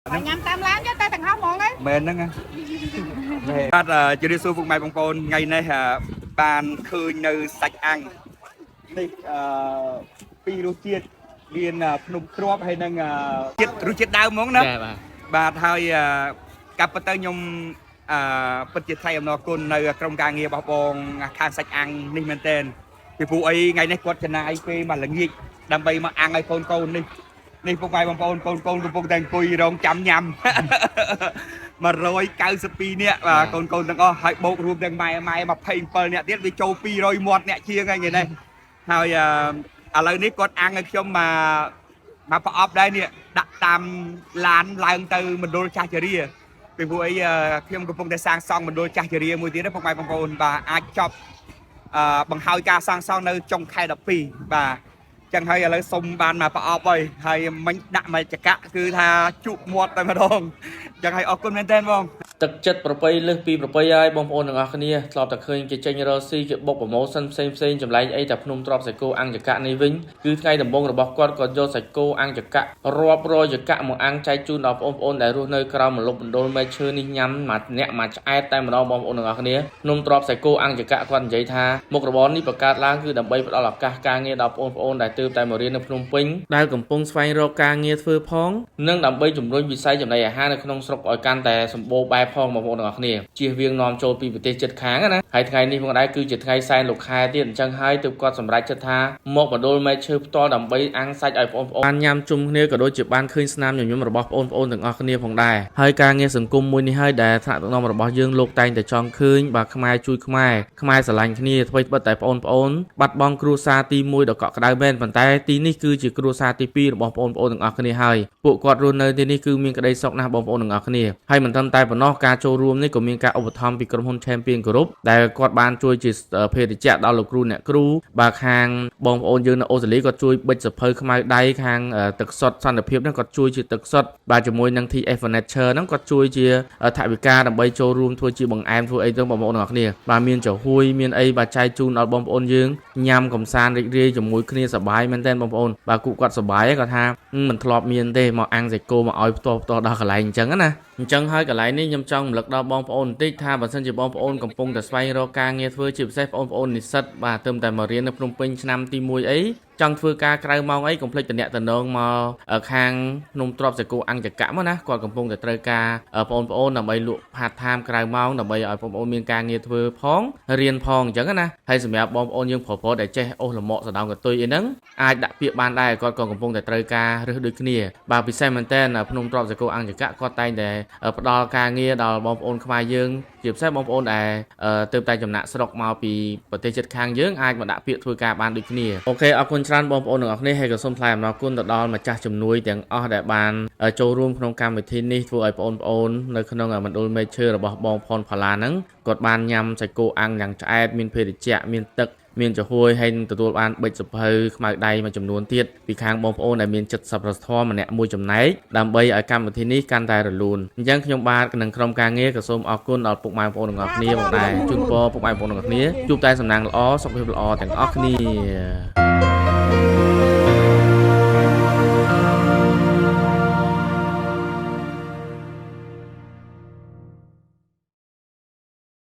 Mày nhắm tam láng chứ tay thằng không mòn đấy. Mền đó nghe. Phát chưa đi xu phục mày bông bồn ngày nay bàn khơi nơi sạch ăn. Đây pi lô chiết điền nụm crop hay năng chiết rú chiết đau món đó. Bà thôi cặp tới nhung bất chiết thay nó côn nơi trong ca nghiệp bảo bồn khang sạch ăn ninh men tên. Thì phụ ấy ngày nay quật chân ai phê mà là nghịch đam bay mà ăn ai con đi. Đi phục mày bông bồn con phục đàn cùi rong chấm nhầm. Mà rồi cao spi nè và conទាំងអស់ហើយបោករួមទាំងម៉ែមក27អ្នកទៀតវាចូល200មាត់អ្នកជាងហ្នឹងនេះហើយឥឡូវនេះគាត់អាំងឲ្យខ្ញុំមកប្រអប់ដែរនេះដាក់តាមឡានឡើងទៅមណ្ឌលចាស់ជរាពីព្រោះអីខ្ញុំកំពុងតែសាងសង់មណ្ឌលចាស់ជរាមួយទៀតណាពុកម៉ែបងប្អូនបាទអាចចប់បង្ហើយការសាងសង់នៅចុងខែ12បាទចឹងហើយឥឡូវសុំបានមកប្រអប់ហើយមិញដាក់មកចកៈគឺថាជក់មាត់តែម្ដងចឹងហើយអរគុណមែនតើបងទឹកចិត្តប្រពៃលើសពីប្រពៃហើយបងប្អូនទាំងអស់គ្នាធ្លាប់តែឃើញគេចេញរកស៊ីគេបុកប្រម៉ូសិនផ្សេងចម្លែកអីតែភ្នំទ្របសាច់គោអាំងចកៈនេះវិញគឺថ្ងៃដំបូងរបស់គាត់ក៏យកសាច់គោអាំងចកៈរាប់រយចកៈមកអាំងចែកជូនដល់បងប្អូនដែលរស់នៅក្រៅមលុបបណ្ដុលមេឈើនេះញ៉ាំមួយអ្នកមួយឆ្អែតតែម្ដងបងប្អូនទាំងអស់គ្នាភ្នំទ្របសាច់គោអាំងចកៈគាត់និយាយថាមុខរបរនេះបង្កើតឡើងគឺដើម្បីផ្ដល់ឱកាសការងារដល់បងប្អូនដែលទើបតែមករៀននៅភ្នំពេញដែលកំពុងស្វែងរកការងារធ្វើផងនិងដើម្បីជំរុញវិស័យចំណីអាហារនៅក្នុងស្រុកឲ្យកាន់តែសម្បូរបែបផងបងប្អូនទាំងអស់គ្នាជៀសវាងនាំចូលពីប្រទេសជិតខាងណាហើយថ្ងៃនេះផងដែរគឺជាថ្ងៃសែនលោកខែទៀតអញ្ចឹងហើយទើបគាត់សម្រេចចិត្តថាមកបដូរមេឈើផ្ទាល់ដើម្បីអាំងសាច់ឲ្យបងប្អូនបានញ៉ាំជុំគ្នាក៏ដូចជាបានឃើញស្នាមញញឹមរបស់បងប្អូនទាំងអស់គ្នាផងដែរហើយការងារសង្គមមួយនេះហើយដែលថ្នាក់ដឹកនាំរបស់យើងលោកតែងតែចង់ឃើញបាទខ្មែរជួយខ្មែរស្រឡាញ់គ្នាអ្វីត្បិតតែបងប្អូនបាត់បង់គ្រួសារទី1ដ៏កក់ក្ដៅមែនប៉ុន្តែទីនេះគឺជាគ្រួសារទី2របស់បងប្អូនទាំងអស់គ្នាហើយពួកគាត់រស់នៅទីនេះគឺមានក្តីសុខណាស់បងប្អូនទាំងអស់គ្នាហើយមិនត្រឹមតែប៉ុណ្ណោះការចូលរួមនេះក៏មានការឧបត្ថម្ភពីក្រុមហ៊ុន Champion Group ដែលគាត់បានជួយជាភេទជ្ជៈដល់លោកគ្រូអ្នកគ្រូបាទខាងបងប្អូនយើងនៅអូស្ត្រាលីគាត់ជួយបិចសភៅខ្មៅដៃខាងទឹកសុទ្ធសន្តិភាពហ្នឹងគាត់ជួយជាទឹកសុទ្ធបាទជាមួយនឹង TF Furniture ហ្នឹងគាត់ជួយជាថវិកាដើម្បីចូលរួមធ្វើជាបង្អែមធ្វើអីទៅបងប្អូនទាំងអស់គ្នាបាទមានចំហួយមានអីបាទចែកជូនដល់បងប្អូនយើងញ៉ាំកំសាន្តរីករាយជាមួយគ្នាសប្បាយមែនទែនបងប្អូនបាទគូគាត់សប្បាយគាត់ថាមិនធ្លាប់មានទេមកអាំងសាច់គោមកឲ្យផ្ទាល់ដល់កន្លែងអញ្ចឹងណាអញ្ចឹងហើយកន្លែងនេះខ្ញុំចង់រំលឹកដល់បងប្អូនបន្តិចថាបើសិនជាបងប្អូនកំពុងតែស្វែងរកការងារធ្វើជាពិសេសបងប្អូននិស្សិតបាទទើបតែមករៀននៅភ្នំពេញឆ្នាំទី1អីចង់ធ្វើការក្រៅម៉ោងអីកុំភ្លេចតំណែងមកខាងភ្នំទ្របសាច់គោអាំងចកៈមកណាគាត់កំពុងតែត្រូវការបងប្អូនដើម្បីលក់ part time ក្រៅម៉ោងដើម្បីឲ្យបងប្អូនមានការងារធ្វើផងរៀនផងអញ្ចឹងណាហើយសម្រាប់បងប្អូនយើងប្រុសៗដែលចេះអូសលំមកសដៅកតុយអីហ្នឹងអាចដាក់ពាក្យបានដែរគាត់ក៏កំពុងតែត្រូវការរើសដូចគ្នាបាទពិសេសមែនតើភ្នំទ្របសាច់គោអាំងចកៈគាត់តែងតែផ្ដល់ការងារដល់បងប្អូនខ្មែរយើងជាពិសេសបងប្អូនដែលទើបតែចំណាក់ស្រុកមកពីប្រទេសជិតខាងយើងអាចមកដាក់ពាក្យធ្វើការបានដូចគ្នាអូខេអរគុណច្រើនបងប្អូនទាំងអស់គ្នាហើយក៏សូមថ្លែងអំណរគុណទៅដល់ម្ចាស់ជំនួយទាំងអស់ដែលបានចូលរួមក្នុងកម្មវិធីនេះធ្វើឲ្យបងប្អូននៅក្នុងមណ្ឌលមេឈើរបស់បងផុនផល្លាហ្នឹងគាត់បានញ៉ាំសាច់គោអាំងយ៉ាងឆ្អែតមានភេទជ្ជៈមានទឹកមានចំហួយហើយនឹងទទួលបានបិចសភៅខ្មៅដៃមួយចំនួនទៀតពីខាងបងប្អូនដែលមានចិត្តសប្បុរសធម៌ម្នាក់មួយចំណែកដើម្បីឲ្យកម្មវិធីនេះកាន់តែរលូនអញ្ចឹងខ្ញុំបាទនិងក្រុមការងារក៏សូមអរគុណដល់ពុកម៉ែបងប្អូនទាំងអស់គ្នាផងដែរជូនពរពុកម៉ែបងប្អូនទាំងអស់គ្នាជួបតែសំណាងល្អសុខភាពល្អទាំងអស់គ្នា